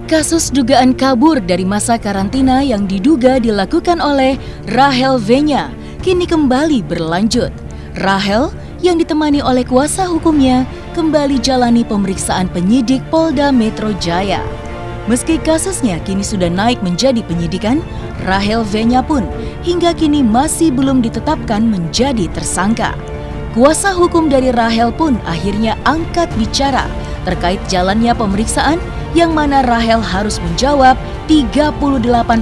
Kasus dugaan kabur dari masa karantina yang diduga dilakukan oleh Rahel V-nya kini kembali berlanjut. Rahel yang ditemani oleh kuasa hukumnya kembali jalani pemeriksaan penyidik Polda Metro Jaya. Meski kasusnya kini sudah naik menjadi penyidikan, Rahel V-nya pun hingga kini masih belum ditetapkan menjadi tersangka. Kuasa hukum dari Rahel pun akhirnya angkat bicara terkait jalannya pemeriksaan yang mana Rahel harus menjawab 38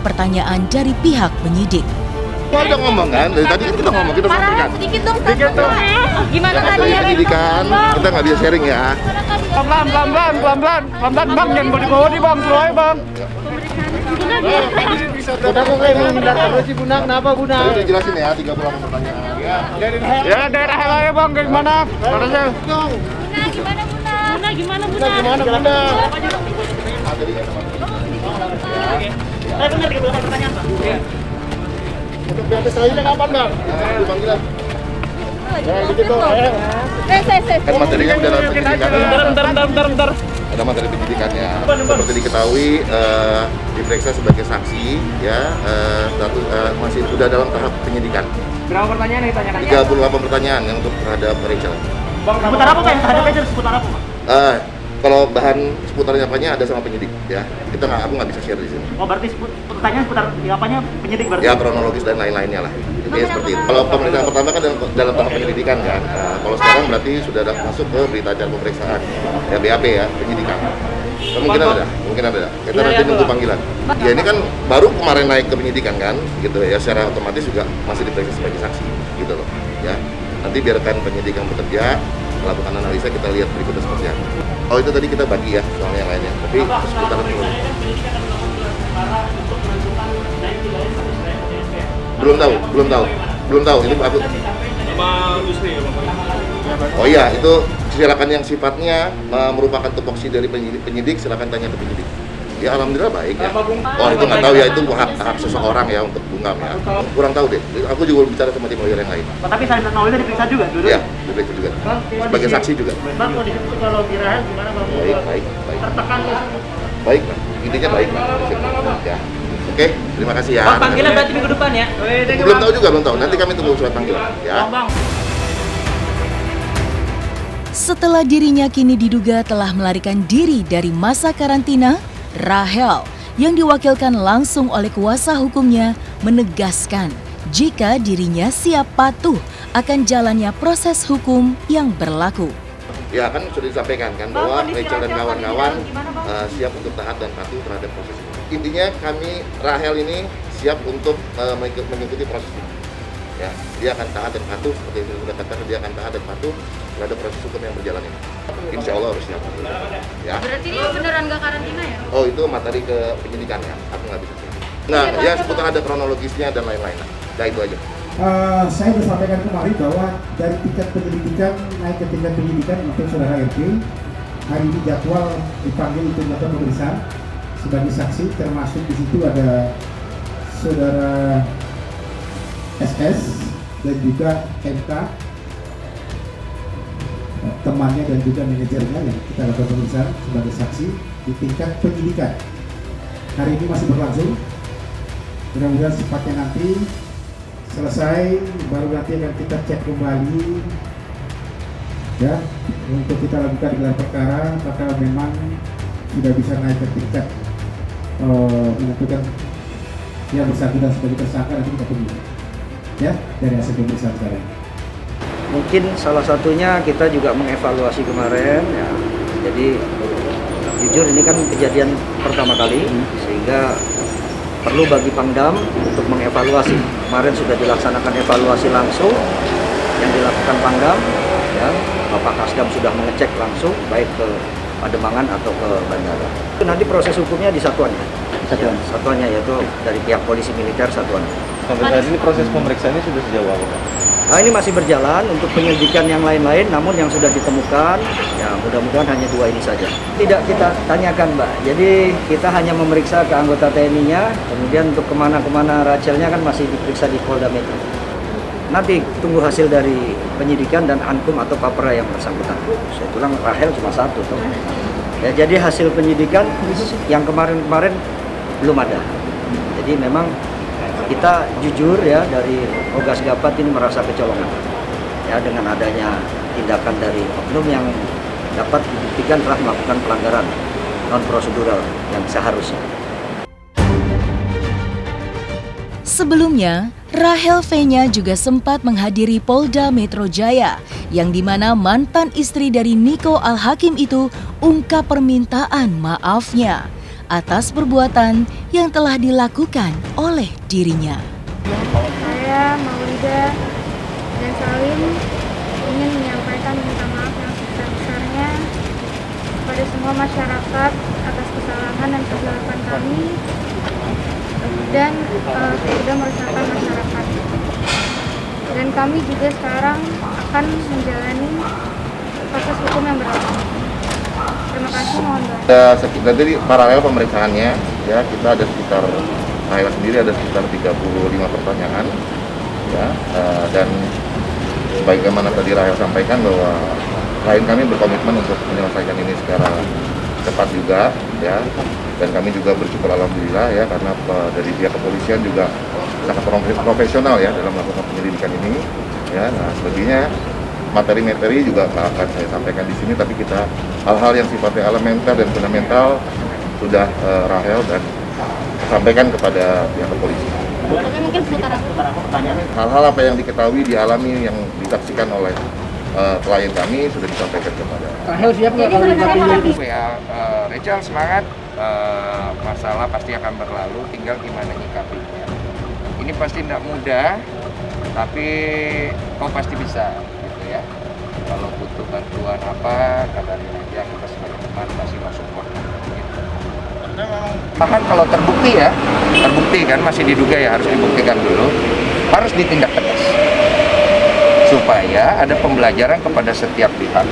pertanyaan dari pihak penyidik. Kita udah ngomong kan, dari tadi kita ngomong, kita sampaikan. Sedikit dong, gimana tadi ya? Penyidikan, kita nggak bisa sharing ya. Pelan-pelan, bang, jangan body bang, slow aja bang. Udah kok kayak menghindar terus sih Bunda, kenapa Bunda? Udah jelasin ya, 38 pertanyaan. Ya, daerah aja bang, gimana? Gimana Bunda? Gimana? Saya benar 38 pertanyaan Pak. Untuk pihak selanjutnya kapan Bang? Panggilan. Ya gitu dong. Kan materinya udah dalam penyidikan. Bentar. Ada materi penyidikannya. Seperti diketahui diperiksa sebagai saksi ya, masih sudah dalam tahap penyidikan. Berapa pertanyaan yang ditanyakan? 38 pertanyaan yang untuk terhadap Rachel. Seputar apa Pak? Terhadap Rachel seputar apa Pak? Kalau bahan seputarnya apanya ada sama penyidik ya. Aku nggak bisa share di sini. Oh berarti pertanyaan seputar apanya penyidik berarti? Ya kronologis dan lain-lainnya lah. Intinya seperti itu. Kalau pemeriksaan pertama kan dalam tahap penyelidikan kan. Kalau sekarang berarti sudah masuk ke berita acara pemeriksaan. Ya BAP ya, penyidikan. Mungkin ada. Kita nanti nunggu panggilan. Ya ini kan baru kemarin naik ke penyidikan kan, gitu ya. Secara otomatis juga masih diperiksa sebagai saksi, gitu loh. Ya. Nanti biarkan penyidik yang bekerja melakukan analisa, kita lihat berikutnya seperti apa. Oh itu tadi kita bagi ya soal yang lainnya. Tapi seputar itu. Belum tahu. Ini aku. Oh iya, itu silakan yang sifatnya merupakan tupoksi dari penyidik silakan tanya ke penyidik. Ya alhamdulillah baik ya. Oh itu nggak tahu ya, itu hak seseorang ya untuk bungkam ya. Kurang tahu deh. Aku juga bicara sama tim lawyer yang lain. Tapi Salim Ratnawati diperiksa juga dulu? Iya, diperiksa juga. Sebagai saksi juga. Bang, kondisi kalau di Rahel gimana Bang? Baik. Tertekan ya? Baik, Bang. Intinya baik, Bang. Ya. Oke, terima kasih ya. Bang, panggilan berarti minggu depan ya? Belum tahu. Nanti kami tunggu surat panggilan ya. Bang. Setelah dirinya kini diduga telah melarikan diri dari masa karantina, Rahel yang diwakilkan langsung oleh kuasa hukumnya menegaskan jika dirinya siap patuh akan jalannya proses hukum yang berlaku. Ya kan sudah disampaikan kan bahwa Rachel dan kawan-kawan siap untuk taat dan patuh terhadap proses ini. Intinya kami Rahel ini siap untuk mengikuti proses ini. Ya, dia akan taat dan patuh seperti yang sudah katakan, dia akan taat dan patuh terhadap proses hukum yang berjalan ini. Insya Allah harus siap. Ya. Berarti dia beneran nggak karantina ya? Oh itu materi ke penyidikan ya, aku nggak bisa share. Nah, ya seputar ada kronologisnya dan lain-lain. Nah itu aja. Saya sudah sampaikan kemarin bahwa dari tingkat penyelidikan naik ke tingkat penyidikan untuk saudara RP. Hari ini jadwal dipanggil untuk melakukan pemeriksaan sebagai saksi, termasuk di situ ada saudara SS dan juga MK, temannya dan juga manajernya yang kita lakukan pemeriksaan sebagai saksi di tingkat penyidikan. Hari ini masih berlangsung. Mudah-mudahan cepatnya nanti selesai, baru nanti akan kita cek kembali ya untuk kita lakukan gelar perkara apakah memang sudah bisa naik ke tingkat menentukan yang bersangkutan sebagai tersangka. Nanti kita tunggu ya dari hasil pemeriksaan sekarang. Mungkin salah satunya kita juga mengevaluasi kemarin ya. Jadi jujur ini kan kejadian pertama kali sehingga perlu bagi Pangdam untuk mengevaluasi. Kemarin sudah dilaksanakan evaluasi langsung yang dilakukan Pangdam ya. Bapak Kasdam sudah mengecek langsung baik ke Pademangan atau ke bandara. Nanti proses hukumnya di satuannya. Satuannya yaitu dari pihak polisi militer satuan. Sampai saat ini proses pemeriksaannya sudah sejauh apa, Pak? Nah ini masih berjalan untuk penyelidikan yang lain-lain, namun yang sudah ditemukan, ya mudah-mudahan hanya 2 ini saja. Tidak kita tanyakan, Mbak. Jadi kita hanya memeriksa ke anggota TNI-nya, kemudian untuk kemana-kemana Rachelnya kan masih diperiksa di Polda Metro. nanti tunggu hasil dari penyidikan dan ankum atau papera yang bersangkutan. Saya bilang Rahel cuma satu tuh. Ya, jadi hasil penyidikan yang kemarin-kemarin belum ada. Jadi memang kita jujur ya dari Ogas Gapat ini merasa kecolongan ya dengan adanya tindakan dari oknum yang dapat dibuktikan telah melakukan pelanggaran non prosedural yang seharusnya. Sebelumnya, Rahel Fenya juga sempat menghadiri Polda Metro Jaya, yang dimana mantan istri dari Niko Al-Hakim itu ungkap permintaan maafnya atas perbuatan yang telah dilakukan oleh dirinya. Saya Maulida dan Salim ingin menyampaikan minta maaf yang sebesar-besarnya kepada semua masyarakat atas kesalahan dan kegelapan kami dan sudah meresahkan masyarakat. Dan kami juga sekarang akan menjalani proses hukum yang berlaku. Terima kasih, mohon doa. Jadi paralel pemeriksaannya ya, kita ada sekitar Rahel sendiri ada sekitar 35 pertanyaan ya, dan sebagaimana tadi Rahel sampaikan bahwa klien kami berkomitmen untuk menyelesaikan ini secara cepat juga ya, dan kami juga bersyukur alhamdulillah ya, karena dari pihak kepolisian juga sangat profesional ya dalam melakukan penyelidikan ini ya. Nah, selebihnya materi-materi juga akan saya sampaikan di sini, tapi kita hal-hal yang sifatnya elementer dan fundamental sudah Rahel dan sampaikan kepada pihak kepolisian. Hal-hal apa yang diketahui, dialami, yang disaksikan oleh klien kami sudah disampaikan kepada Rahel. Siap nggak kalau dipakai? Ya, Rachel semangat, masalah pasti akan berlalu, tinggal gimana nyikapinya. Ini pasti tidak mudah, tapi kau pasti bisa, gitu ya. Kalau butuh bantuan apa, kabarin aja, kita sebagai teman masih masuk waktu. Gitu. Bahkan kalau terbukti ya, terbukti kan masih diduga ya, harus dibuktikan dulu, harus ditindak tegas. Supaya ada pembelajaran kepada setiap pihak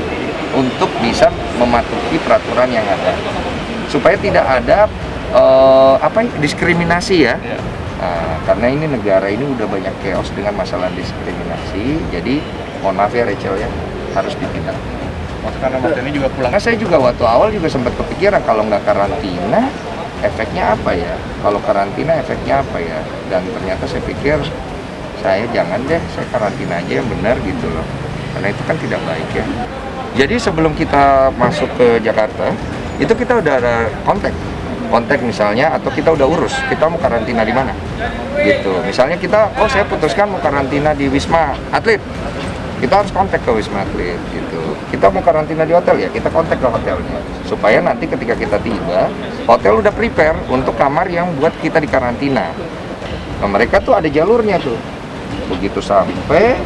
untuk bisa mematuhi peraturan yang ada, supaya tidak ada diskriminasi ya. Karena ini negara ini udah banyak chaos dengan masalah diskriminasi, jadi mohon maaf ya Rachel ya, harus ditindak. Karena Mas Denny juga pulang. Nah, saya juga waktu awal juga sempat kepikiran kalau nggak karantina efeknya apa ya, kalau karantina efeknya apa ya, dan ternyata saya pikir saya jangan deh, saya karantina aja yang benar gitu loh, karena itu kan tidak baik ya. Jadi sebelum kita masuk ke Jakarta, itu kita udah ada kontak misalnya, atau kita udah urus, kita mau karantina di mana gitu. Misalnya kita, saya putuskan mau karantina di Wisma Atlet, kita harus kontak ke Wisma Atlet gitu. Kita mau karantina di hotel ya, kita kontak ke hotelnya, supaya nanti ketika kita tiba, hotel udah prepare untuk kamar yang buat kita di karantina. Nah, mereka tuh ada jalurnya tuh. Begitu sampai,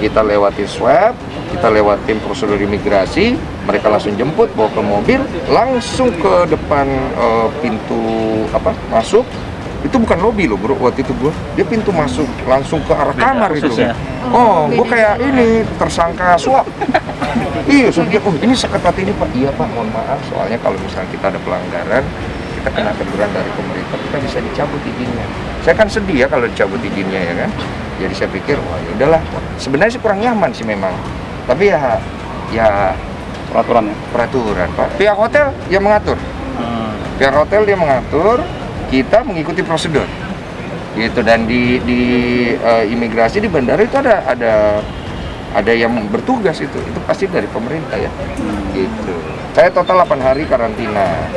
kita lewatin swab, kita lewatin prosedur imigrasi, mereka langsung jemput, bawa ke mobil, langsung ke depan pintu masuk. Itu bukan lobi loh bro, waktu itu dia pintu masuk langsung ke arah kamar itu. Gue kayak ini tersangka suap. Iya, saya ini seketat ini Pak. Iya Pak, mohon maaf, soalnya kalau misalnya kita ada pelanggaran, kita kena teguran dari pemerintah, kita bisa dicabut izinnya. Saya kan sedih ya kalau dicabut izinnya ya kan. Jadi saya pikir, wah ya udahlah. Sebenarnya sih kurang nyaman sih memang. Tapi ya peraturan Pak. Pihak hotel yang mengatur. Pihak hotel dia mengatur, kita mengikuti prosedur. Gitu, dan di imigrasi di bandara itu ada yang bertugas itu pasti dari pemerintah ya. Gitu. Saya total 8 hari karantina.